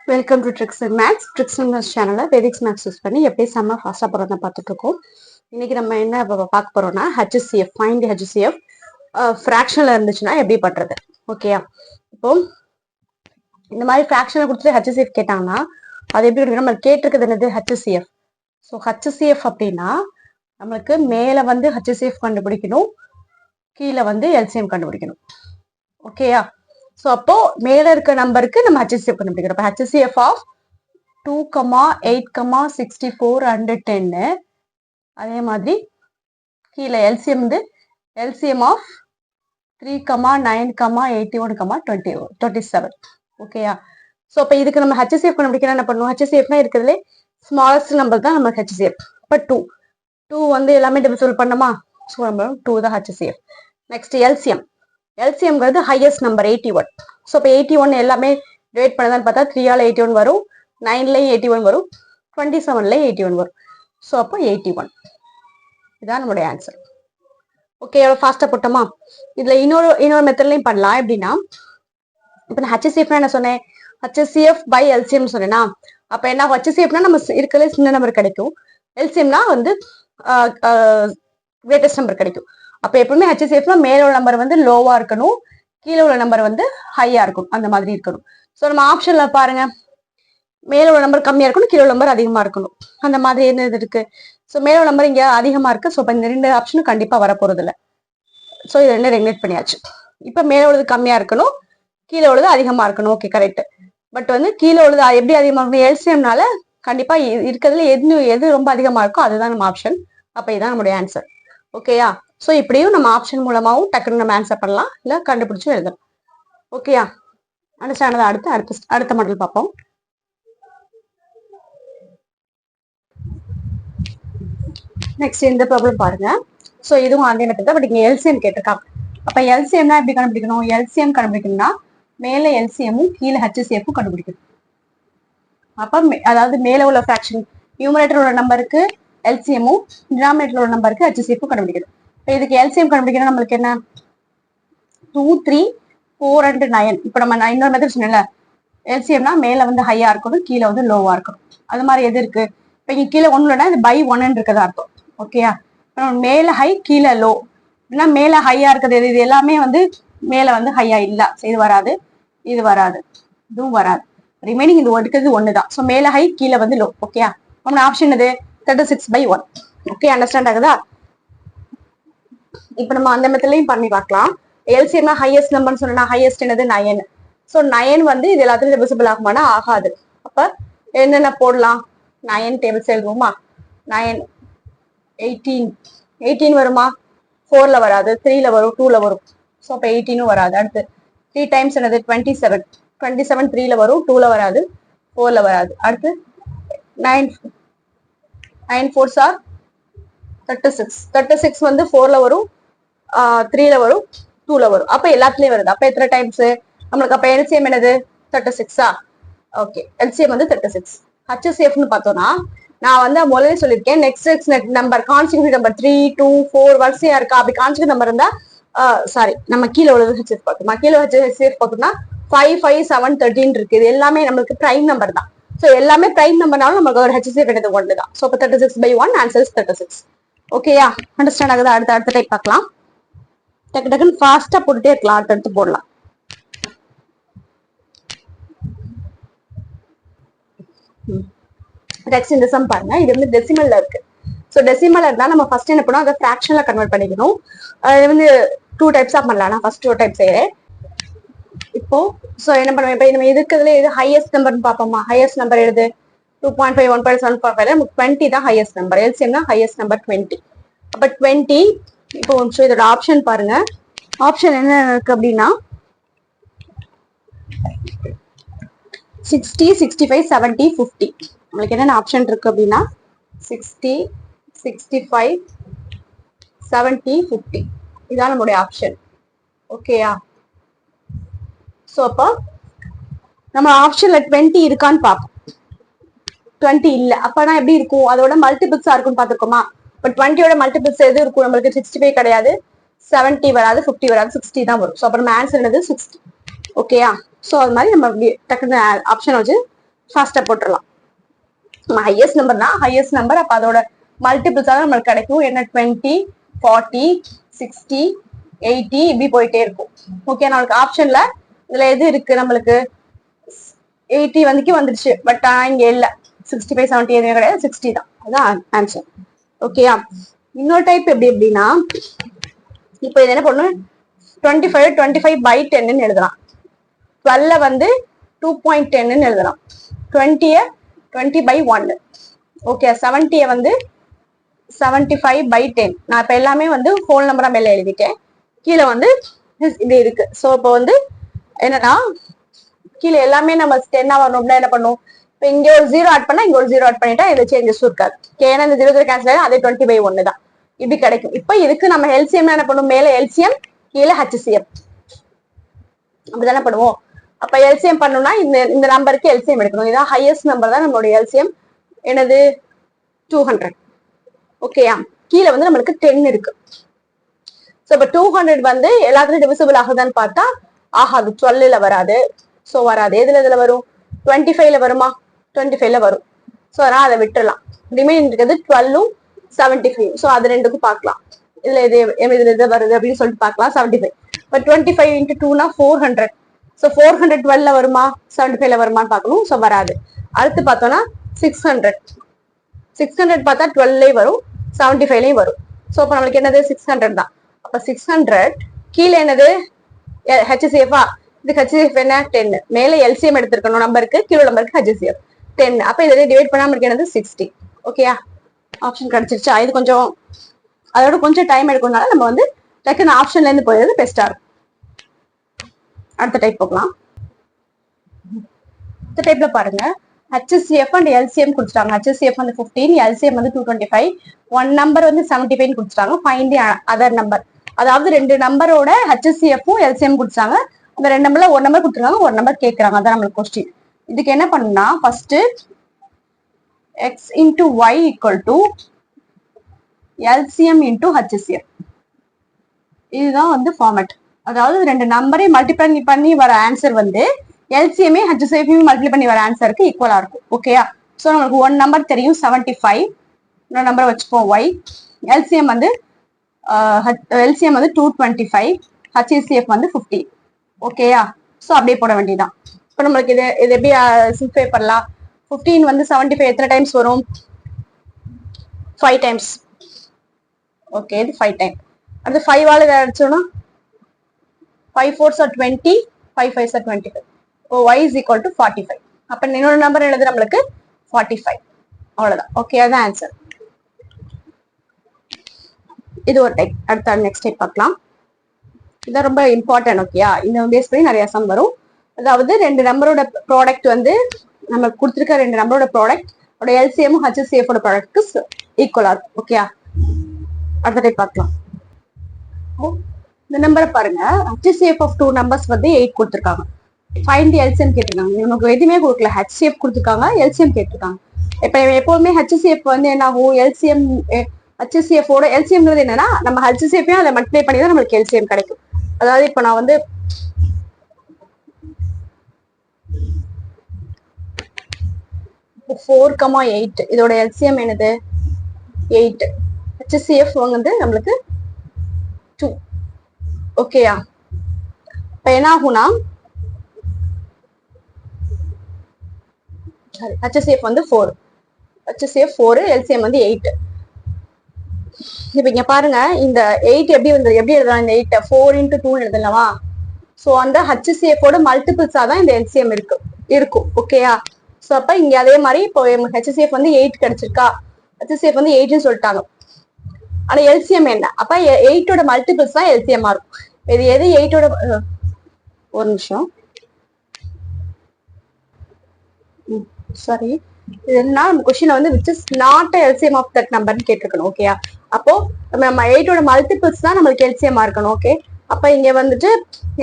Welcome to tricks and maths. Tricks and maths சேனலில் Vedic maths use பண்ணி எப்படி செம்ம ஃபாஸ்ட்டாக போகிறத பார்த்துட்டு இருக்கோம். இன்னைக்கு நம்ம என்ன பார்க்க போறோம்னா HCF, ஃபைண்ட் HCF ஃப்ராக்ஷனில் இருந்துச்சுன்னா எப்படி பண்ணுறது. ஓகேயா, இப்போ இந்த மாதிரி ஃப்ராக்ஷனை கொடுத்துட்டு HCF கேட்டாங்கன்னா அது எப்படி நம்ம கேட்டிருக்கிறது என்னது HCF. ஸோ HCF அப்படின்னா நம்மளுக்கு மேலே வந்து HCF கண்டுபிடிக்கணும், கீழே வந்து LCM கண்டுபிடிக்கணும். ஓகேயா, ஸோ அப்போ மேல இருக்க நம்பருக்கு நம்ம HCF கண்டுபிடிக்கிறோம். இப்போ HCF ஆஃப் 2, 8, 64 and 10. அதே மாதிரி கீழே LCM வந்து LCM ஆஃப் 3, 9, 81, 27. ஓகேயா, ஸோ இப்போ இதுக்கு நம்ம HCF கண்டுபிடிக்கணும். என்ன பண்ணுவோம், HCFனா இருக்கிறதுலே ஸ்மாலஸ்ட் நம்பர் தான் நம்ம HCF. இப்போ 2 வந்து எல்லாமே டிவிசிபிள் பண்ணோமா, ஸோ நம்ம 2 தான் HCF. நெக்ஸ்ட் LCMங்கிறது ஹையஸ்ட் நம்பர் 81. ஸோ இப்போ 81 எல்லாமே டிவைட் பண்ணதான்னு பார்த்தா 3ஆல் 81 வரும், 9லையும் 81 வரும், 27லையும் 81 வரும். ஸோ அப்போ 81 இதான் நம்மளுடைய ஆன்சர். ஓகே, எவ்வளோ ஃபாஸ்ட்டாக போட்டோமா. இதில் இன்னொரு மெத்தட்லையும் பண்ணலாம். எப்படின்னா, இப்போ நான் HCFனா என்ன சொன்னேன், HCF பை LCM சொன்னேன்னா, அப்போ என்ன HCFனா நம்ம இருக்கிறதுல சின்ன நம்பர் கிடைக்கும், LCMனா வந்து கிரேட்டஸ்ட் நம்பர் கிடைக்கும். அப்போ எப்பவுமே HCFனா மேல உள்ள நம்பர் வந்து லோவா இருக்கணும், கீழே உள்ள நம்பர் வந்து ஹையா இருக்கும், அந்த மாதிரி இருக்கணும். ஸோ நம்ம ஆப்ஷன்ல பாருங்க, மேல உள்ள நம்பர் கம்மியா இருக்கணும், கீழே உள்ள நம்பர் அதிகமா இருக்கணும், அந்த மாதிரி என்ன இது இருக்கு. ஸோ மேல உள்ள நம்பர் இங்க அதிகமா இருக்கு. ஸோ இந்த ரெண்டு ஆப்ஷனும் கண்டிப்பா வரப்போறது இல்லை. ஸோ இது ரெண்டு ரெகுலேட் பண்ணியாச்சு. இப்போ மேல உள்ளது கம்மியா இருக்கணும், கீழே உள்ளது அதிகமா இருக்கணும். Okay, correct. பட் வந்து கீழே உள்ளது எப்படி அதிகமா இருக்கணும், LCMனால கண்டிப்பா இருக்கிறதுல எது ரொம்ப அதிகமா இருக்கோ அதுதான் நம்ம ஆப்ஷன். அப்ப இதுதான் நம்மளுடைய ஆன்சர். ஓகேயா, ஸோ இப்படியும் நம்ம ஆப்ஷன் மூலமாகவும் டக்குன்னு நம்ம ஆன்சர் பண்ணலாம், இல்லை கண்டுபிடிச்சும் எழுதலாம். ஓகேயா, அண்டர்ஸ்டாண்ட். அடுத்த மாடல் பார்ப்போம். நெக்ஸ்ட் இந்த ப்ராப்ளம் பாருங்க. ஸோ இதுவும் அதே மெத்தட் தான், பட் இங்கே LCM கேட்டிருக்காங்க. அப்போ LCMனா எப்படி கண்டுபிடிக்கணும், LCM கண்டுபிடிக்கணும்னா மேலே LCMமும் கீழே HCFும் கண்டுபிடிக்கணும். அப்போ அதாவது மேலே உள்ள ஃப்ராக்ஷன் நியூமரேட்டர் உள்ள நம்பருக்கு LCMமும் டினாமினேட்டர் உள்ள நம்பருக்கு HCFும் கண்டுபிடிக்கணும். இப்போ இதுக்கு LCM கண்டுபிடிக்கணும், நம்மளுக்கு என்ன 2, 3, 4 and 9. இப்போ நம்ம இன்னொரு மெத்தட் சொன்னேன்ல, LCMனா மேல வந்து ஹையா இருக்கணும், கீழே வந்து லோவா இருக்கணும். அது மாதிரி எது இருக்கு, இப்போ இங்க கீழே 1 இல்லைன்னா இது பை 1 இருக்கதா அர்த்தம். ஓகேயா, மேல ஹை கீழே லோ, அப்படின்னா மேல ஹையா இருக்கிறது இது எல்லாமே வந்து மேல வந்து ஹையா இல்ல, இது வராது, இது வராது, இதுவும் வராது. ரிமைனிங் இது இருக்கிறது 1 தான். ஸோ மேல ஹை கீழே வந்து லோ. ஓகேயா, நம்ம ஆப்ஷன் இது 36/1. ஓகே, அண்டர்ஸ்டாண்ட் ஆகுதா. இப்ப நம்ம அந்த மெத்தட்லயும் பண்ணி பார்க்கலாம். LCMனா ஹையஸ்ட் நம்பர்னு சொன்னா ஹையஸ்ட் என்னது 9. ஸோ 9 வந்து இது எல்லாத்துக்கும் டிவிசிபிள் ஆகுமானா ஆகாது. அப்ப என்னென்ன போடலாம், 9 டேபிள்ஸ் எழுதுவோமா. 9, 18 வருமா, 4ல வராது, 3ல வரும், 2ல வரும். ஸோ அப்ப 18 வராது. அடுத்து 3 டைம்ஸ் என்னது 27. 27 3ல வரும், 2ல வராது, 4ல வராது. அடுத்து 9 4s are 36. 36 வந்து 4ல வரும், 3ல வரும், 2ல வரும். அப்ப எல்லாத்துலயும் வருது. அப்ப எத்தனை டைம்ஸ் நம்மளுக்கு, அப்ப LCM என்னது 36ஆ. ஓகே, LCM வந்து 36. HCFன்னு பார்த்தோம்னா நான் வந்து முதல்ல சொல்லியிருக்கேன், நெக்ஸ்ட் நம்பர் கான்சிக்யூட்டிவ் நம்பர் 3, 2, 4 வரிசையா இருக்கா. அப்படி கான்சிக்யூட்டிவ் நம்பர் இருந்தா சாரி நம்ம கீழே உள்ளது HCF பார்க்கணுமா, கீழே HCF பார்க்கணும்னா 5, 5, 7, 13 இருக்கு. இது எல்லாமே நம்மளுக்கு பிரைம் நம்பர் தான். ஸோ எல்லாமே பிரைம் நம்பர்னாலும் நமக்கு ஒரு HCF என்னது 1 தான். ஸோ இப்போ 36/1 ஆன்சர் 36. ஓகேயா, அண்டர்ஸ்டாண்ட் ஆகுது. அடுத்த டைப் பார்க்கலாம். டக்கு டக்குன்னு ஃபாஸ்டா போட்டுட்டே இருக்கலாம், அடுத்தடுத்து போடலாம். நெக்ஸ்ட் இந்த சம் பாருங்க. இது வந்து டெசிமல்ல இருக்கு. ஸோ டெசிமல்ல இருந்தா நம்ம ஃபர்ஸ்ட் என்ன பண்ணணும், அதை ஃபிராக்ஷன்ல கன்வெர்ட் பண்ணிக்கணும். அது வந்து 2 டைப்ஸா பண்ணலாம். நான் ஃபர்ஸ்ட் 2 டைப் செய்யறேன். இப்போ ஸோ என்ன பண்ணுவேன், இப்போ நம்ம இருக்கிறதுல எது ஹையஸ்ட் நம்பர்னு பார்ப்போமா. ஹையஸ்ட் நம்பர் எழுது 2.5, 1.7.5. 20 தான் ஹையஸ்ட் நம்பர். LCMனா ஹையஸ்ட் நம்பர் 20. அப்ப 20. இப்போ இதோட ஆப்ஷன் பாருங்க. ஆப்ஷன் என்ன இருக்கு அப்படின்னா 60, 65, 70, 50. நம்மளுக்கு என்னென்ன ஆப்ஷன் இருக்கு அப்படின்னா 60, 65, 70, 50. இதான் நம்மளுடைய ஆப்ஷன். ஓகேயா, ஸோ அப்போ நம்ம ஆப்ஷன்ல 20 இருக்கான்னு பார்ப்போம். 20 இல்ல, அப்பனா எப்படி இருக்கும், அதோட மல்டிபிள்ஸா இருக்கும்னு பார்த்துக்கோமா. பட் 20யோட மல்டிபிள்ஸ் எது இருக்கும் நம்மளுக்கு, 65 கிடையாது, 70 வராது, 50 வராது, 60 தான் வரும். ஸோ அப்ப நம்ம ஆன்சர் என்னது 60. ஓகேயா, ஸோ அது மாதிரி நம்ம டக்குனு ஆப்ஷன் வச்சு ஃபாஸ்டா போட்டுடலாம். ஹையஸ்ட் நம்பர்னா ஹையஸ்ட் நம்பர், அப்ப அதோட மல்டிபிள்ஸ் தான் நம்மளுக்கு கிடைக்கும். என்ன 20, 40, 60, 80 இப்படி போயிட்டே இருக்கும். ஓகே, நம்மளுக்கு ஆப்ஷன்ல இதுல எது இருக்கு, நம்மளுக்கு 80 வந்துருச்சு. பட் இங்க இல்ல, 65, 70 எதுவுமே கிடையாது, 60 தான். அதான் ஆன்சர். ஓகேயா? இன்னொரு டைப் எப்படின்னா, இப்போ இது என்ன பண்ணணும், 25 by 10 எழுதலாம். 12 வந்து 2.10 எழுதலாம். 20 by 1. ஓகே, 70 வந்து 75 by 10. நான் இப்ப எல்லாமே வந்து ஹோல் நம்பரா மேல எழுதிட்டேன். கீழே வந்து இது இருக்கு. சோ இப்போ வந்து என்னன்னா, கீழே எல்லாமே நம்ம 10 வரணும்னா என்ன பண்ணும், இப்போ இங்க ஒரு 0 ஆட் பண்ணா இங்க ஒரு 0 ஆட் பண்ணிட்டா இது சேஞ்சஸ் இருக்காது. ஏன்னா இந்த 0 கேன்சல் ஆகும், அதே 20 by 1 தான் இப்படி கிடைக்கும். இப்போ இதுக்கு நம்ம எல்சிஎம் என்ன பண்ணுவோம், மேல எல்சிஎம் கீழே ஹெச்சிஎஃப் அப்படிதானே பண்ணுவோம். அப்ப எல்சிஎம் பண்ணணும்னா இந்த நம்பருக்கு எல்சிஎம் எடுக்கணும். இதான் ஹையஸ்ட் நம்பர் தான் நம்மளுடைய எல்சிஎம். என்னது 200. ஓகேயா? கீழே வந்து நம்மளுக்கு 10 இருக்கு. சோ இப்ப 200 வந்து எல்லாத்துலயும் டிவிசிபிள் ஆகுதான்னு பார்த்தா ஆகாது. 12ல வராது. சோ வராது. எதுல வரும், 25ல வருமா, 25ல வரும். சோ அதனால அதை விட்டுறலாம். ரிமைனிங் இருக்கிறது 12ம் 75. சோ அது ரெண்டுக்கும் பார்க்கலாம், இதுல எது வருது அப்படின்னு சொல்லிட்டு பார்க்கலாம். 75 பட் 25 into 2னா 400. சோ 400 12ல வருமா, 75ல வருமான்னு பார்க்கணும். சோ வராது. அடுத்து பார்த்தோம்னா 600 பார்த்தா 12லயும் வரும், 75லயும் வரும். சோ அப்ப நம்மளுக்கு என்னது 600 தான். அப்ப 600 கீழே என்னது ஹெச்சிஎஃபா, இது ஹெச்சிஎஃப் என்ன 10. மேல எல்சிஎம் எடுத்திருக்கணும் நம்பருக்கு, கீழே நம்பருக்கு ஹெச்சிஎஃப் 10. அப்ப இதை டிவைட் பண்ணா நம்மளுக்கு என்னது 60. ஓகேயா? ஆப்ஷன் கிடைச்சிருச்சா? இது கொஞ்சம் அதோட கொஞ்சம் டைம் எடுக்கணும்னால நம்ம வந்து டக்குன்னு ஆப்ஷன்ல இருந்து போயிடுறது பெஸ்டா இருக்கும். அடுத்த டைப் போகலாம். இந்த டைப்ல பாருங்க, HCF and LCM கொடுத்துட்டாங்க. HCF வந்து 15, LCM வந்து 225. ஒன் நம்பர் வந்து 75 கொடுத்துட்டாங்க. Find the other number. அதாவது ரெண்டு நம்பரோட HCF-ம் LCM கொடுத்தாங்க. அந்த ரெண்டு நம்பர்ல ஒரு நம்பர் கொடுத்துருக்காங்க, ஒரு நம்பர் கேட்கறாங்க. அதான் நம்மளுக்கு கொஸ்டின். இதுக்கு என்ன பண்ணணும்னா, first x into y equal to LCM into HCF. இதுதான் வந்து ஃபார்மேட். அதாவது ரெண்டு நம்பரை மல்டிப்ளை பண்ணி வர ஆன்சர் வந்து எல்சிஎம்ஏ ஹெச்சிஎஃப் மல்டிப்ளை பண்ணி வர ஆன்சருக்கு ஈக்குவலா இருக்கும். ஓகேயா? ஸோ நமக்கு ஒன் நம்பர் தெரியும் 75, இன்னொரு நம்பரை வச்சுப்போம் y. எல்சிஎம் வந்து 225, ஹெச்சிஎஃப் வந்து 50. ஓகேயா? ஸோ அப்படியே போட வேண்டியதான். இப்போ நம்மளுக்கு இது எப்படி சிம்பிளை பண்ணலாம். 15 வந்து 75 எத்தனை டைம்ஸ் வரும், 5 டைம்ஸ். ஓகே, இது 5 டைம். அடுத்து 5 ஆல அடிச்சோம்னா 5 4s are 20, 5 5s are 25. So y is equal to 45. அப்ப இன்னொரு நம்பர் எழுது நம்மளுக்கு 45. அவ்வளவுதான். ஓகே, அதான் ஆன்சர். இது ஒரு டைப். அடுத்த நெக்ஸ்ட் டைப் பார்க்கலாம். இது ரொம்ப இம்பார்ட்டன்ட். ஓகேயா? இந்த பேஸ் பண்ணி நிறைய சம் வரும். அதாவது ரெண்டு நம்பரோட ப்ராடக்ட் வந்து நம்ம கொடுத்துருக்க ரெண்டு நம்பரோட ப்ராடக்ட் எல்சிஎம் ஹெச்சிஎஃப் ஓட ப்ராடக்ட்க்கு ஈக்குவலா இருக்கும். ஓகேயா? அடுத்த டைப் பார்க்கலாம். இந்த நம்பரை பாருங்க, HCF of 2 நம்பர்ஸ் வந்து 8 கொடுத்துருக்காங்க. ஃபைண்ட் தி எல்சிஎம் கேட்டிருக்காங்க. இவனுக்கு எதுவுமே கொடுக்கல, HCF கொடுத்துருக்காங்க, எல்சிஎம் கேட்டிருக்காங்க. இப்ப எப்பவுமே HCF வந்து என்ன ஆகும், எல்சிஎம் HCF ஓட எல்சிஎம்ங்கிறது என்னன்னா, நம்ம HCF-ஐயும் அதை மல்டிப்ளை பண்ணி தான் நம்மளுக்கு எல்சிஎம் கிடைக்கும். அதாவது இப்ப நான் வந்து 4,8 இதோட எல்சிஎம் என்னது 8. HCF வந்து நம்மளுக்கு 2. ஓகேயா? இப்ப என்ன ஆகும்னா, HCF வந்து 4, HCF 4, LCM வந்து 8. இப்ப இங்க பாருங்க, இந்த 8 எப்படி எழுதலாம், இந்த 8 4 into 2 எழுதலாமா? சோ அந்த HCF ஓட மல்டிபிள்ஸா தான் இந்த LCM இருக்கும். ஓகேயா? சோ அப்ப இங்க அதே மாதிரி இப்போ HCF வந்து 8 கிடைச்சிருக்கா, HCF வந்து 8ன்னு சொல்லிட்டாங்க. ஆனா எல்சிஎம் என்ன, அப்ப 8ஓட மல்டிபிள்ஸ் தான் எல்சிஎம் இருக்கும். இது எது 8ஓட, ஒரு நிமிஷம் சாரி, இது என்ன நம்ம கொஸ்டின் வந்து which is not a LCM of that number ன்னு கேட்டிருக்கணும். ஓகேயா? அப்போ நம்ம 8ஓட மல்டிபிள்ஸ் தான் நம்மளுக்கு எல்சிஎம் இருக்கணும். ஓகே, அப்ப இங்க வந்துட்டு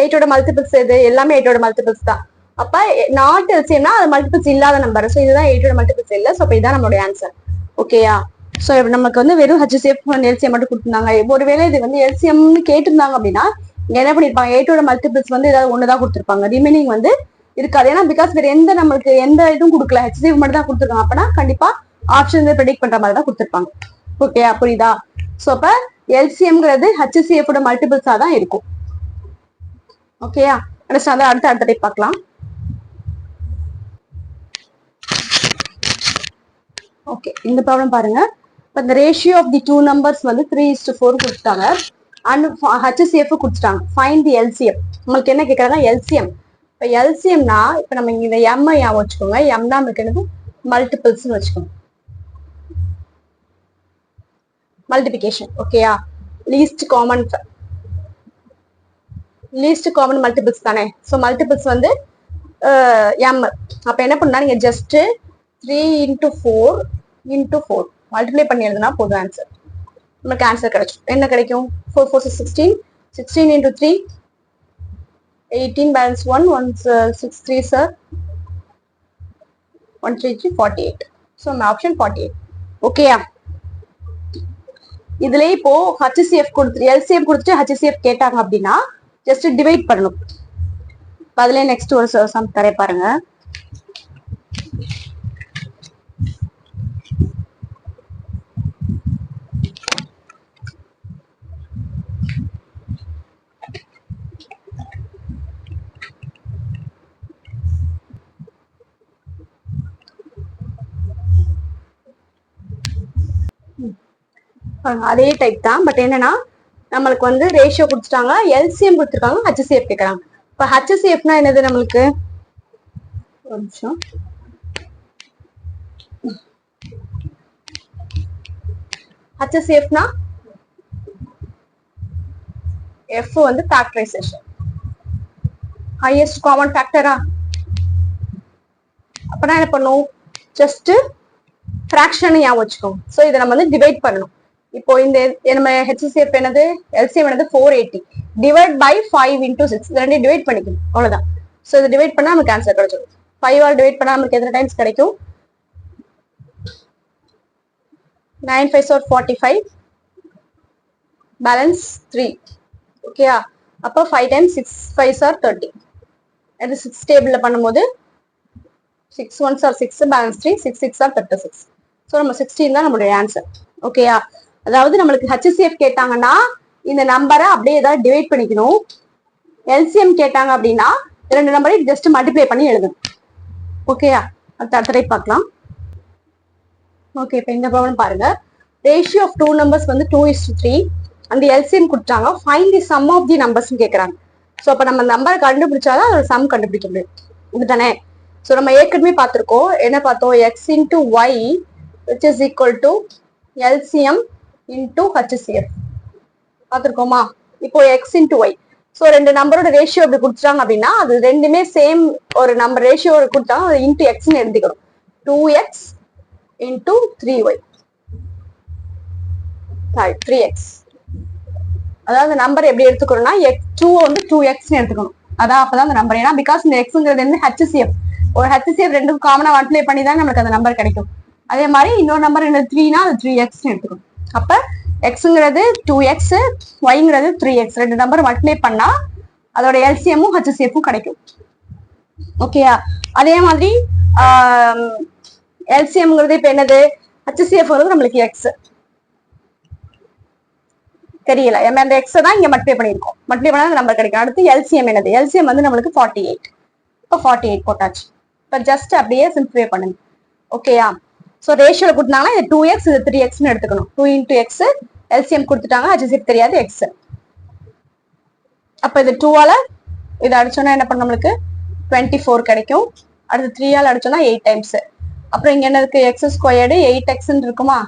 8ஓட மல்டிபிள்ஸ் எது, எல்லாமே 8ஓட மல்டிபிள்ஸ் தான். அப்ப நாட் எல்சிஎம்னா அது மல்டிபிள்ஸ் இல்லாத நம்பர். சோ இதுதான் 8ஓட மல்டிபிள்ஸ் இல்ல. சோ அப்ப இதுதான் நம்மளுடைய ஆன்சர். ஓகேயா? சோ நமக்கு வந்து வெறும் HCF எல்சிஎம் மட்டும் கொடுத்துருந்தாங்க. ஒருவேளை இது வந்து எல்சிஎம்னு கேட்டிருந்தாங்க அப்படின்னா என்ன பண்ணிருப்பாங்க, 8ஓட மல்டிபிள்ஸ் வந்து ஏதாவது ஒண்ணுதான் கொடுத்துருப்பாங்க. ரிமைனிங் வந்து இருக்காது. ஏன்னா பிகாஸ் வேற நம்மளுக்கு எந்த இதுவும் கொடுக்கல, HCF மட்டும் தான் கொடுத்துருக்காங்க. அப்பனா கண்டிப்பா ஆப்ஷன் ப்ரெடிக்ட் பண்ற மாதிரி தான் கொடுத்துருப்பாங்க. ஓகே, புரியுதா? சோ அப்ப எல்சிஎம்ங்கிறது HCF ஓட மல்டிபிள்ஸா தான் இருக்கும். ஓகேயா? அடுத்த டைப் பார்க்கலாம். ஓகே, இந்த ப்ராப்ளம் பாருங்க. இப்ப இந்த ratio of the two numbers வந்து 3:4 கொடுத்துட்டாங்க. அண்ட் HCF கொடுத்துட்டாங்க. Find the LCM. உங்களுக்கு என்ன கேட்கறாங்க? LCM. இப்ப LCMனா இப்ப நம்ம இந்த M ஞாபகம் வச்சுக்கோங்க. M தான் நமக்கு என்னது மல்டிபிள்ஸ் வச்சுக்கோங்க. மல்டிபிகேஷன். ஓகேயா? லீஸ்ட் காமன் மல்டிபிள்ஸ் தானே. ஸோ மல்டிபிள்ஸ் வந்து M. அப்ப என்ன பண்ணா நீங்க ஜஸ்ட் 3 × 4 × 4 மல்டிப்ளை பண்ணி எழுதுனா போதும் ஆன்சர். நமக்கு ஆன்சர் கிடைக்கும். என்ன கிடைக்கும்? 4 4 6 16 16 × 3 18 பேலன்ஸ் 1 1 6 3 சார் 1 3 3 48. So option 48. ஓகேயா? இதுல இப்போ HCF கொடுத்து LCM கொடுத்துட்டு HCF கேட்டாங்க அப்படின்னா ஜஸ்ட் டிவைட் பண்ணணும். அதுல நெக்ஸ்ட் ஒரு சம் தரே பாருங்க. அதே டைப் தான். பட் என்னன்னா நம்மளுக்கு வந்து ரேஷியோ கொடுத்துட்டாங்க, LCM கொடுத்துருக்காங்க, HCF கேட்கறாங்க. இப்ப HCFனா என்னது? நம்மளுக்கு ஒரு நிமிஷம். HCFனா F வந்து ஃபேக்டரைசேஷன், ஹையஸ்ட் காமன் ஃபேக்டரா. அப்பனா என்ன பண்ணும்? ஜஸ்ட் ஃபிராக்ஷன் ஞாபகம் வச்சுக்கோங்க. ஸோ இதை நம்ம வந்து டிவைட் பண்ணணும். இப்போ இந்த நம்ம HCF என்னது? LCM என்னது? 480 டிவைட் பை 5 × 6. இது ரெண்டையும் டிவைட் பண்ணிக்கணும், அவ்வளவுதான். ஸோ இதை டிவைட் பண்ணா நமக்கு ஆன்சர் கிடைச்சிடும். 5 ஆல் டிவைட் பண்ணா நமக்கு எத்தனை டைம்ஸ் கிடைக்கும்? 9 5 45 பேலன்ஸ் 3. ஓகேயா? அப்போ 5 டைம்ஸ் 6 5 30. அது 6 டேபிள்ல பண்ணும்போது 6 1 6 பேலன்ஸ் 3 6 6 36. ஸோ நம்ம 16 தான் நம்மளுடைய ஆன்சர். ஓகேயா? அதாவது நம்மளுக்கு HCF கேட்டாங்கன்னா இந்த நம்பரை அப்படியே ஏதாவது டிவைட் பண்ணிக்கணும். LCM கேட்டாங்க அப்படின்னா ரெண்டு நம்பரையும் ஜஸ்ட் மல்டிப்ளை பண்ணி எழுதணும். ஓகேயா? அடுத்த டைப் பார்க்கலாம். ஓகே, இப்போ இந்த ப்ராப்ளம் பாருங்க. ரேஷியோ ஆஃப் டூ நம்பர்ஸ் வந்து 2:3 அந்த LCM கொடுத்தாங்க. Find the sum of the numbers கேட்கறாங்க. ஸோ அப்போ நம்ம நம்பரை கண்டுபிடிச்சாதான் அதோட சம் கண்டுபிடிக்க முடியும். இதுதானே? ஸோ நம்ம ஏற்கனவே பார்த்துருக்கோம். என்ன பார்த்தோம்? X × Y which is equal to LCM × HCF பார்த்துருக்கோமா? இப்போ X × Y. ஸோ ரெண்டு நம்பரோட ரேஷியோ எப்படி கொடுத்துட்டாங்க அப்படின்னா அது ரெண்டுமே சேம் ஒரு நம்பர் ரேஷியோ கொடுத்தாங்க. அது இன்டூ எக்ஸ்ன்னு எழுதிக்கணும். 2x × 3y 3x. அதாவது நம்பர் எப்படி எடுத்துக்கணும்னா 2 வந்து 2x எடுத்துக்கணும். அதான் அப்பதான் அந்த நம்பர். ஏன்னா பிகாஸ் இந்த எக்ஸ்ங்கிறது வந்து HCF. ஒரு HCF ரெண்டும் காமனா மல்டிப்ளை பண்ணி தான் நமக்கு அந்த நம்பர் கிடைக்கும். அதே மாதிரி இன்னொரு நம்பர் என்ன 3னா அது 3x எடுத்துக்கணும். அப்ப எக்ஸ்ங்கிறது 2x, yங்கிறது 3x. ரெண்டு நம்பர் மல்டிப்ளை பண்ணா அதோட LCMமும் HCFமும் கிடைக்கும். ஓகேயா? அதே மாதிரி LCMங்கிறது இப்ப என்னது? HCF நம்மளுக்கு x தெரியல. அந்த எக்ஸ் தான் இங்க மல்டிப்ளை பண்ணிருக்கோம். மல்டிப்ளை பண்ணா நம்பர் கிடைக்கும். அடுத்து LCM என்னது? LCM வந்து நம்மளுக்கு 48. இப்போ 48 போட்டாச்சு. இப்போ ஜஸ்ட் அப்படியே சிம்பிளிஃபை பண்ணுங்க. ஓகேயா? ஸோ ரேஷியோல கொடுத்தாங்கன்னா இது 2x இது 3xன்னு எடுத்துக்கணும். 2 × x LCM கொடுத்துட்டாங்க. HCF தெரியாது x. அப்ப இது 2ஆல இது அடிச்சோன்னா என்ன பண்ண நம்மளுக்கு 24 கிடைக்கும். அடுத்து 3ஆல அடிச்சோன்னா 8 டைம்ஸ். அப்புறம் இங்க என்ன இருக்கு? x² 8x இருக்குமா?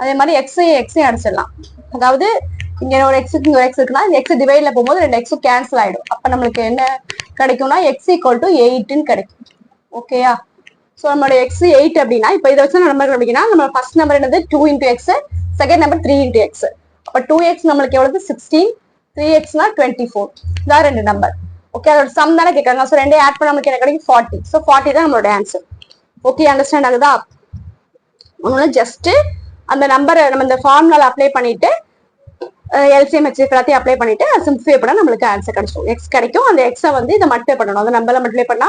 அதே மாதிரி எக்ஸையும் அடிச்சிடலாம். அதாவது இங்க ஒரு எக்ஸுக்கு ஒரு எக்ஸ் இருக்குன்னா இந்த எக்ஸ் டிவைட்ல போகும்போது ரெண்டு எக்ஸும் கேன்சல் ஆயிடும். அப்ப நம்மளுக்கு என்ன கிடைக்கும்னா x = 8ன்னு கிடைக்கும். ஓகேயா? ஸோ நம்மளோட x 8 அப்படின்னா இப்போ இதை வச்சு நம்பர் கண்டுபிடிக்கணும். நம்ம ஃபர்ஸ்ட் நம்பர் என்னது? 2 × x, செகண்ட் நம்பர் 3 × x. அப்ப 2x நம்மளுக்கு எவ்வளவு? 16, 3xனா 24. இதான் ரெண்டு நம்பர். ஓகே, அதோட சம் தானே கேட்கறாங்க. ஸோ ரெண்டையும் ஆட் பண்ண நமக்கு என்ன கிடைக்கும்? 40. ஸோ 40 தான் நம்மளோட ஆன்சர். ஓகே, அண்டர்ஸ்டாண்ட் ஆகுதா? ஒன்னும் ஜஸ்ட் அந்த நம்பரை நம்ம இந்த ஃபார்முலால அப்ளை பண்ணிட்டு எல்சிஎம் ஹெச்சிஎஃப் எல்லாத்தையும் அப்ளை பண்ணிட்டு சிம்பிளிஃபை பண்ணா நம்மளுக்கு ஆன்சர் கிடைச்சிடும். எக்ஸ் கிடைக்கும். அந்த எக்ஸை வந்து இதை மல்டிப்ளை பண்ணணும். அந்த நம்பர்ல மல்டிப்ளை பண்ணா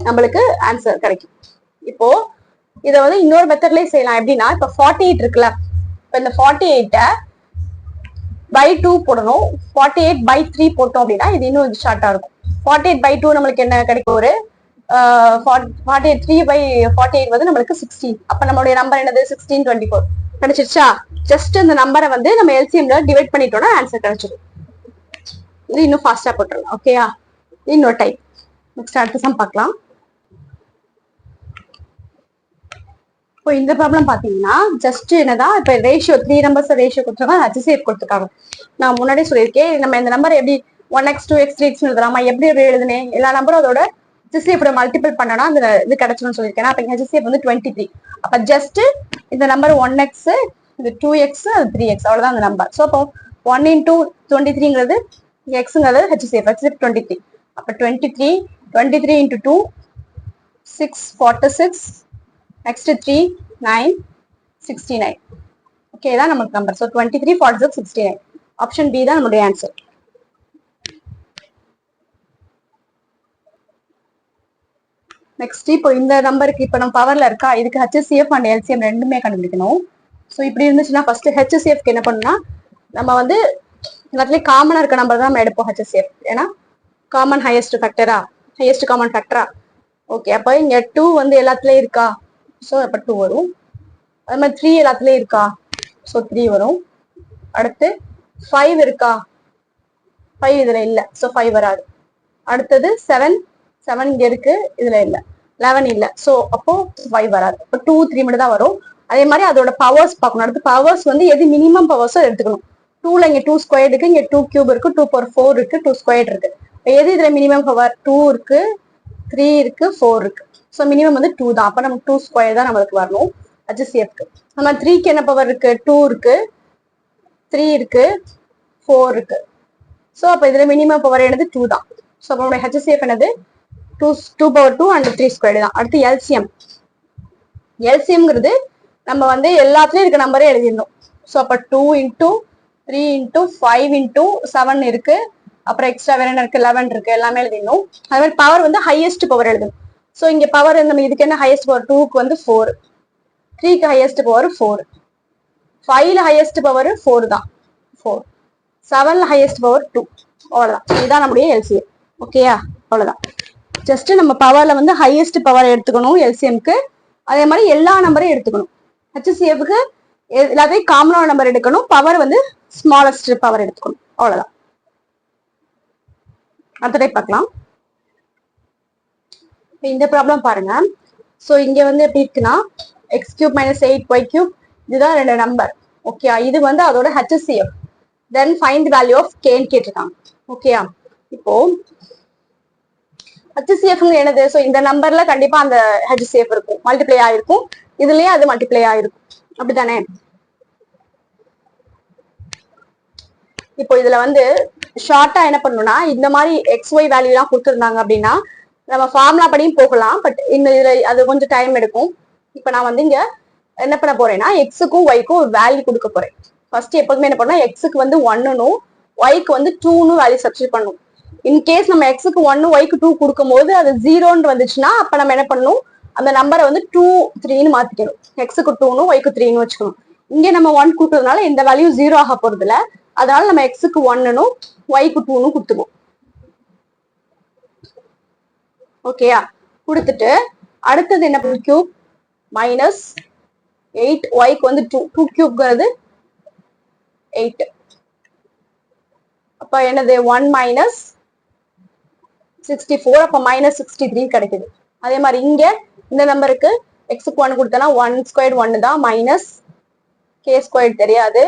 நம்மளுக்கு ஆன்சர் கிடைக்கும். இப்போ இதை வந்து இன்னொரு மெத்தட்லயே செய்யலாம். எப்படின்னா இப்ப 48 இருக்குல்ல, இப்ப இந்த 48 by 2 போடணும். 48 by 3 போட்டோம் அப்படின்னா இது இன்னும் ஷார்ட்டா இருக்கும். 48 by 2 நம்மளுக்கு என்ன கிடைக்கும்? ஒரு 48 3 by 48 வந்து நம்மளுக்கு 16. அப்ப நம்மளுடைய நம்பர் என்னது? 1624 கிடைச்சிருச்சா? ஜஸ்ட் இந்த நம்பரை வந்து நம்ம எல்சிஎம்ல டிவைட் பண்ணிட்டோம்னா ஆன்சர் கிடைச்சிடும். இது இன்னும் ஃபாஸ்டா போட்டுடலாம். ஓகேயா? இன்னொரு டைப். நெக்ஸ்ட் அடுத்த சம் பார்க்கலாம். இப்போ இந்த ப்ராப்ளம் பாத்தீங்கன்னா ஜஸ்ட் என்னதான் இப்ப ரேஷியோ 3 நம்பர்ஸ் ரேஷியோ கொடுத்துருக்காங்க, ஹெச்சிஎஃப் கொடுத்துருக்காங்க. நான் முன்னாடியே சொல்லியிருக்கேன், நம்ம இந்த நம்பர் எப்படி 1x 2x 3x எழுதலாமா? எப்படி எழுதுனேன்? எல்லா நம்பரும் அதோட ஹெச்சிஎஃப் மல்டிபிள் பண்ணனா அந்த இது கிடைச்சுன்னு சொல்லியிருக்கேன். அப்ப ஹெச்சிஎஃப் வந்து 23. அப்ப ஜஸ்ட் இந்த நம்பர் 1x, இது 2x, அது 3x, அவ்வளவுதான் அந்த நம்பர். ஸோ அப்போ 1 into 23ங்கிறது எக்ஸுங்கிறது ஹெச்சிஎஃப் 23. அப்ப 23 into 2 6 46, next 3 9 69. ஓகே, தான் நமக்கு நம்பர். ஸோ 23 46 69. ஆப்ஷன் பி தான் நம்மளுடைய ஆன்சர். நெக்ஸ்ட் இப்போ இந்த நம்பருக்கு இப்போ நம்ம பவர்ல இருக்கா, இதுக்கு ஹெச்சிஎஃப் அண்ட் எல்சிஎம் ரெண்டுமே கண்டுபிடிக்கணும். ஸோ இப்படி இருந்துச்சுன்னா ஃபர்ஸ்ட் ஹெச்சிஎஃப்க்கு என்ன பண்ணணும்னா நம்ம வந்து எல்லாத்துலயும் காமனா இருக்க நம்பர் தான் நம்ம எடுப்போம் ஹெச்சிஎஃப். ஏன்னா காமன் ஹையஸ்ட் ஃபேக்டரா, ஹையஸ்ட் காமன் ஃபேக்டரா. ஓகே, அப்போ இங்க 2 வந்து எல்லாத்துலயும் இருக்கா, ஸோ அப்போ 2 வரும். அது மாதிரி 3 எல்லாத்துலயும் இருக்கா, ஸோ 3 வரும். அடுத்து 5 இருக்கா, 5 இதுல இல்ல, ஸோ 5 வராது. அடுத்தது 7 இங்க இருக்கு, இதுல இல்ல. 11 இல்ல, ஸோ அப்போ 5 வராது. இப்போ 2 3 மட்டும் தான் வரும். அதே மாதிரி அதோட பவர்ஸ் பார்க்கணும். அடுத்து பவர்ஸ் வந்து எது மினிமம் பவர்ஸோ எடுத்துக்கணும். 2ல இங்க 2 ஸ்கொயர் இருக்கு, இங்க 2 கியூப் இருக்கு, 2 power 4 இருக்கு, 2 ஸ்கொயர் இருக்கு. எது இதுல மினிமம் பவர்? 2 இருக்கு, 3 இருக்கு, 4 இருக்கு. ஸோ மினிமம் வந்து 2 தான். அப்ப நமக்கு 2 ஸ்கொயர் தான் நம்மளுக்கு வரணும் ஹெச்சிஎஃப்க்கு. நம்ம 3க்கு என்ன பவர் இருக்கு? 2 இருக்கு, 3 இருக்கு, 4 இருக்கு. ஸோ அப்ப இதுல மினிமம் பவர் என்னது? 2 தான். ஸோ அப்ப நம்மளுடைய ஹெச்சிஎஃப் என்னது? 2 power 2 and 3 ஸ்கொயர் தான். அடுத்து எல்சிஎம். எல்சிஎம்ங்கிறது நம்ம வந்து எல்லாத்துலயும் இருக்க நம்பரே எழுதிடணும். ஸோ அப்ப 2 into 3 into 5 into 7 இருக்கு, அப்புறம் எக்ஸ்ட்ரா வேற என்ன இருக்கு? 11 இருக்கு, எல்லாமே எழுதிடணும். அது மாதிரி பவர் வந்து ஹையஸ்ட் பவர் எழுதணும். ஸோ இங்க பவர் நம்ம இதுக்கு என்ன ஹையஸ்ட் பவர்? 2க்கு வந்து 4, 3க்கு ஹையஸ்ட் பவர் 4, 5ல ஹையஸ்ட் பவர் 4 தான், 4, 7ல ஹையஸ்ட் பவர் 2. அவ்வளவுதான். இதுதான் நம்முடைய எல்சிஎம். ஓகேயா? அவ்வளவுதான். ஜஸ்ட் நம்ம பவர்ல வந்து ஹையஸ்ட் பவர் எடுத்துக்கணும் எல்சிஎம்க்கு. அதே மாதிரி எல்லா நம்பரையும் எடுத்துக்கணும். ஹெச்சிஎஃப்க்கு எல்லாத்தையும் காமனான நம்பர் எடுக்கணும், பவர் வந்து ஸ்மாலஸ்ட் பவர் எடுத்துக்கணும். அவ்வளவுதான். அடுத்த டைப் பார்க்கலாம். இந்த ப்ராப்ளம் பாருங்க. ஸோ இங்க வந்து எப்படி இருக்குன்னா எக்ஸ் கியூப் மைனஸ் 8y3, இதுதான் ரெண்டு நம்பர். ஓகேயா? இது வந்து அதோட HCF. Then find the value of கேன்னு கேட்டிருக்காங்க. ஓகேயா? இப்போ ஹெச்சிஎஃப் என்னது? ஸோ இந்த நம்பர்ல கண்டிப்பா அந்த ஹெச்சிஎஃப் இருக்கும், மல்டிப்ளை ஆயிருக்கும். இதுலயே அது மல்டிப்ளை ஆயிருக்கும், அப்படித்தானே? இப்போ இதுல வந்து ஷார்ட்டா என்ன பண்ணணும்னா இந்த மாதிரி எக்ஸ் ஒய் வேல்யூ எல்லாம் கொடுத்துருந்தாங்க அப்படின்னா நம்ம ஃபார்முலா படியும் போகலாம். பட் இந்த இதுல அது கொஞ்சம் டைம் எடுக்கும். இப்ப நான் வந்து இங்க என்ன பண்ண போறேன்னா எக்ஸுக்கும் ஒய்க்கும் ஒரு வேல்யூ கொடுக்க போறேன். ஃபர்ஸ்ட் எப்போதுமே என்ன பண்ணா எக்ஸுக்கு வந்து 1னும் ஒய்க்கு வந்து 2ன்னு வேல்யூ சப்ஸ்டிட் பண்ணணும். இன்கேஸ் நம்ம எக்ஸுக்கு 1 ஒய்க்கு 2 கொடுக்கும் போது அது 0ன்னு வந்துச்சுன்னா அப்ப நம்ம என்ன பண்ணணும், அந்த நம்பரை வந்து 2 3ன்னு மாத்திக்கணும். எக்ஸுக்கு 2ன்னு ஒய்க்கு 3ன்னு வச்சுக்கணும். இங்க நம்ம 1 கொடுக்கறதுனால இந்த வேல்யூ 0 ஆக போறது இல்ல. அதனால நம்ம எக்ஸுக்கு 1னும் ஒய்க்கு 2ன்னு கொடுத்துக்குவோம். ஓகேயா? கொடுத்துட்டு அடுத்தது என்ன பண்ண, கியூப் மைனஸ் 8 ஒய்க்கு வந்து 2 கியூப்ங்கிறது 8. அப்ப என்னது 1 மைனஸ் 64, அப்ப மைனஸ் 63 கிடைக்குது. அதே மாதிரி இங்க இந்த நம்பருக்கு எக்ஸுக்கு 1 கொடுத்தனா 1 ஸ்கொயர் 1 தான், மைனஸ் கே ஸ்கொயர் தெரியாது.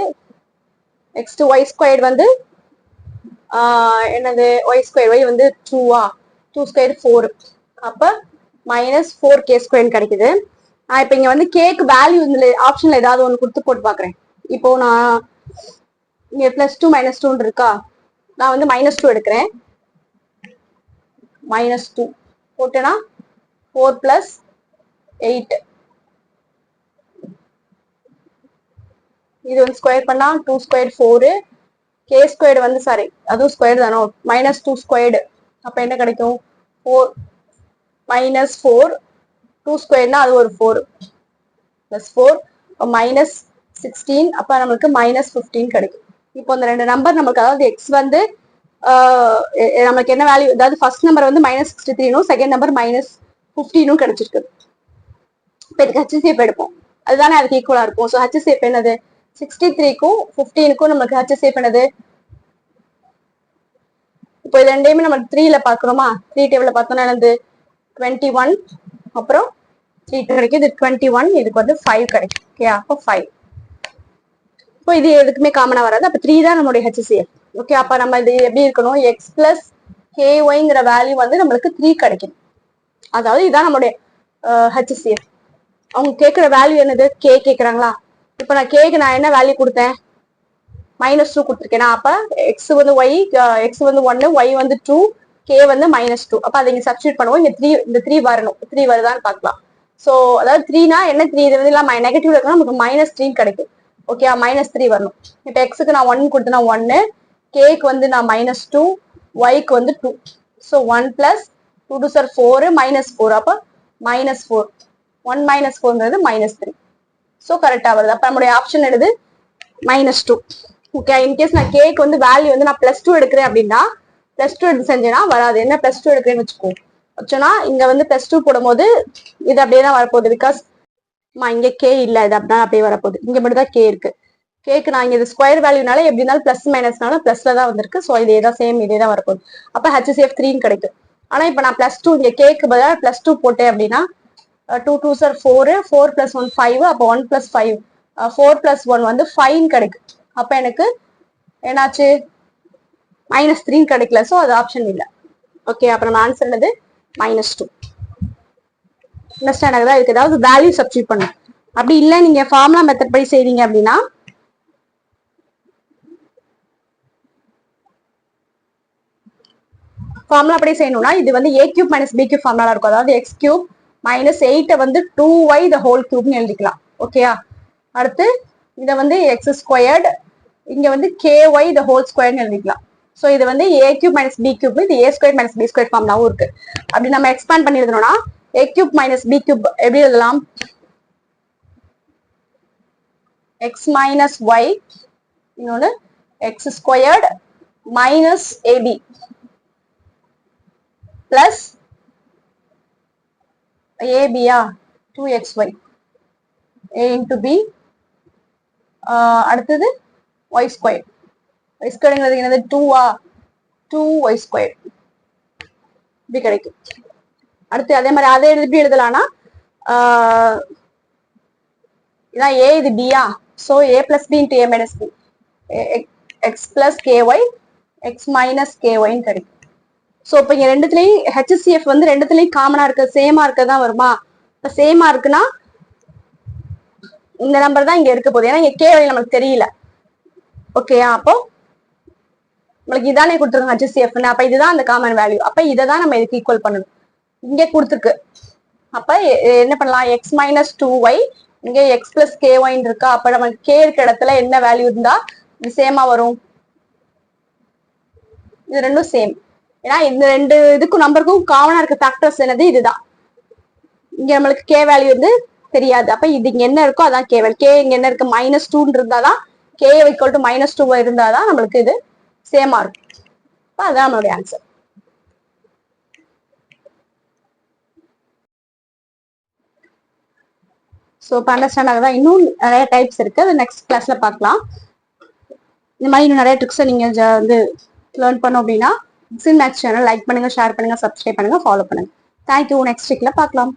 நெக்ஸ்ட் ஒய் ஸ்கொயர் வந்து என்னது ஒய் ஸ்கொயர், ஒய் வந்து 2 2 ஸ்கொயர் 4, அப்ப மைனஸ் 4k ஸ்கொயர் கிடைக்குது. நான் இப்ப இங்க வந்து கேக்கு வேல்யூ இந்த ஆப்ஷன்ல ஏதாவது ஒன்று கொடுத்து போட்டு பாக்குறேன். இப்போ நான் இங்க +2 -2 இருக்கா, நான் வந்து -2 எடுக்கிறேன். -2 போட்டேன்னா 4 + 8, இது வந்து ஸ்கொயர் பண்ணா 2 ஸ்கொயர் 4, கே ஸ்கொயர்டு வந்து சாரி அதுவும் ஸ்கொயர் தானோ, -2 ஸ்கொயர்டு. அப்ப என்ன கிடைக்கும்? 4 -4 2 ஸ்கொயர்னா அது ஒரு 4 +4 -16. அப்ப நமக்கு -15 கிடைக்கும். இப்போ இந்த ரெண்டு நம்பர் நமக்கு, அதாவது எக்ஸ் வந்து நமக்கு என்ன வேல்யூ, அதாவது ஃபர்ஸ்ட் நம்பர் வந்து -63னும் செகண்ட் நம்பர் -15னும் கிடைச்சிருக்கு. இப்போ இதுக்கு HCF எடுப்போம், அதுதானே அதுக்கு ஈக்குவலா இருக்கும். ஸோ HCF என்னது? 63க்கும் 15க்கும் நமக்கு HCF என்னது? இப்போ இது ரெண்டையுமே நம்ம 3ல பாக்குறோமா, 3 டேபிள்ல பார்த்தோம்னா என்னது? 21, அப்புறம் 3 கிடைக்கும். இது 21, இதுக்கு வந்து 5 கிடைக்கும். ஓகே, அப்போ 5. இப்போ இது எதுக்குமே காமனா வராது. அப்ப 3 தான் நம்மளுடைய HCF. ஓகே, அப்ப நம்ம இது எப்படி இருக்கணும்? எக்ஸ் பிளஸ் KYங்கிற வேல்யூ வந்து நம்மளுக்கு 3 கிடைக்கும். அதாவது இதான் நம்மளுடைய HCF. அவங்க கேட்கிற வேல்யூ என்னது? K கேட்கறாங்களா? இப்ப நான் Kக்கு நான் என்ன வேல்யூ கொடுத்தேன்? -2 கொடுத்துருக்கேன். அப்ப எக்ஸ் வந்து ஒய், எக்ஸ் வந்து 1, ஒய் வந்து 2, K வந்து -2. அப்ப அதை இங்க சப்ஸ்டியூட் பண்ணுவோம். இங்க 3, இந்த 3 வரணும். 3 வருதான்னு பார்க்கலாம். சோ அதாவது 3னா என்ன? 3 இது வந்து எல்லாம் நெகட்டிவ்ல இருக்கா, நமக்கு -3 கிடைக்கும். ஓகே, -3 வரணும். இப்ப எக்ஸுக்கு நான் 1 கொடுத்தேன்னா 1, கேக்கு வந்து நான் -2, ஒய்க்கு வந்து 2. ஸோ 1 + 2 2 4 -4. அப்ப -4, 1 - 4ங்கிறது -3. ஸோ கரெக்டா வருது. அப்ப நம்மளுடைய ஆப்ஷன் எடுது -2. ஓகே, இன்கேஸ் நான் கேக்கு வந்து வேல்யூ வந்து நான் +2 எடுக்கிறேன் அப்படின்னா, +2 எடுத்து செஞ்சேன்னா வராது. என்ன +2 எடுக்கிறேன்னு வச்சுக்கோ வச்சோன்னா, இங்க வந்து +2 போடும்போது இது அப்படியே தான் வரப்போகுது. பிகாஸ் இங்க கே இல்ல, இது அப்படின்னா அப்படியே வரப்போகுது. இங்க மட்டும் தான் கே இருக்கு. கேக்கு நான் இங்க இது ஸ்கொயர் வேல்யூனால எப்படி இருந்தாலும் பிளஸ் மைனஸ்னால பிளஸ்ல தான் வந்திருக்கு. ஸோ இதே தான், சேம் இதே தான் வரப்போகுது. அப்ப HCF 3 கிடைக்கும். ஆனா இப்ப நான் +2 இங்க கேக்கு பதிலாக +2 போட்டேன் அப்படின்னா 2 2 4, 4 + 1 5. அப்போ 1 + 5, 4 + 1 வந்து 5 கிடைக்கும். அப்ப எனக்கு என்னாச்சு? -3 கிடைக்கல. ஸோ அது ஆப்ஷன் இல்லை. ஓகே, அப்ப நம்ம ஆன்சர் என்னது? -2. அண்டர்ஸ்டாண்ட் ஆகுதா? இதுக்கு ஏதாவது வேல்யூ சப்ஸ்டியூட் பண்ணும். அப்படி இல்லை, நீங்க ஃபார்முலா மெத்தட் படி செய்றீங்க அப்படின்னா, ஃபார்முலா அப்படி செய்யணும்னா இது வந்து a³ - b³ ஃபார்முலா இருக்கும். அதாவது x³ - 8 வந்து 2y the whole cube எழுதிக்கலாம். ஓகேயா? அடுத்து இதை வந்து x², இங்க வந்து ky the whole square எழுதிக்கலாம். ஸோ இது வந்து a³ - b³, இது a² - b² ஃபார்முலாவும் இருக்கு. அப்படி நம்ம எக்ஸ்பேண்ட் பண்ணி எழுதணும்னா a³ - b³ எப்படி எழுதலாம்? x - y, இன்னொன்னு x² - ab plus ab 2xy a into b, அடுத்தது y². y² என்னது? 2y² இப்படி கிடைக்கும். அடுத்து அதே மாதிரி அதே எப்படி எழுதலாம்னா, இதான் a, இது b. So a plus b into a minus b, x plus ky, x minus ky கிடைக்கும். ஸோ இப்போ இங்க ரெண்டுத்துலயும் HCF வந்து ரெண்டுத்துலயும் காமனா இருக்க, சேமா இருக்கதான் வருமா? இப்ப சேமா இருக்குன்னா இந்த நம்பர் தான் இங்க இருக்க போகுது. ஏன்னா இங்க கே வேல்யூ நமக்கு தெரியல. ஓகேயா? அப்போ நம்மளுக்கு இதானே கொடுத்துருங்க HCF. அப்ப இதுதான் அந்த காமன் வேல்யூ. அப்ப இதை தான் நம்ம இதுக்கு ஈக்குவல் பண்ணணும். இங்க கொடுத்துருக்கு. அப்ப என்ன பண்ணலாம்? x - 2y, இங்க x plus ky இருக்கா? அப்ப நம்ம k இருக்க இடத்துல என்ன வேல்யூ இருந்தா இது சேமா வரும்? இது ரெண்டும் சேம். ஏன்னா இந்த ரெண்டு இதுக்கும் நம்பருக்கும் காமனா இருக்க ஃபேக்டர்ஸ் என்னது? இதுதான். இங்க நம்மளுக்கு k வேல்யூ வந்து தெரியாது. அப்ப இது இங்க என்ன இருக்கோ அதான் k வேல்யூ. k இங்க என்ன இருக்கு? -2 இருந்தாதான், k = -2 இருந்தாதான் நம்மளுக்கு இது சேமா இருக்கும். அப்ப அதான் நம்மளுடைய ஆன்சர். ஸோ இப்போ அண்டர்ஸ்டாண்ட் ஆகுதா? இன்னும் நிறைய டைப்ஸ் இருக்கு, அது நெக்ஸ்ட் கிளாஸ்ல பார்க்கலாம். இந்த மாதிரி இன்னும் நிறைய ட்ரிக்ஸை நீங்க வந்து லேர்ன் பண்ணோம் அப்படின்னா மேக்ஸ் சேனல் லைக் பண்ணுங்க, ஷேர் பண்ணுங்க, சப்ஸ்கிரைப் பண்ணுங்க, ஃபாலோ பண்ணுங்க. தேங்க்யூ. நெக்ஸ்ட் வீக்ல பார்க்கலாம்.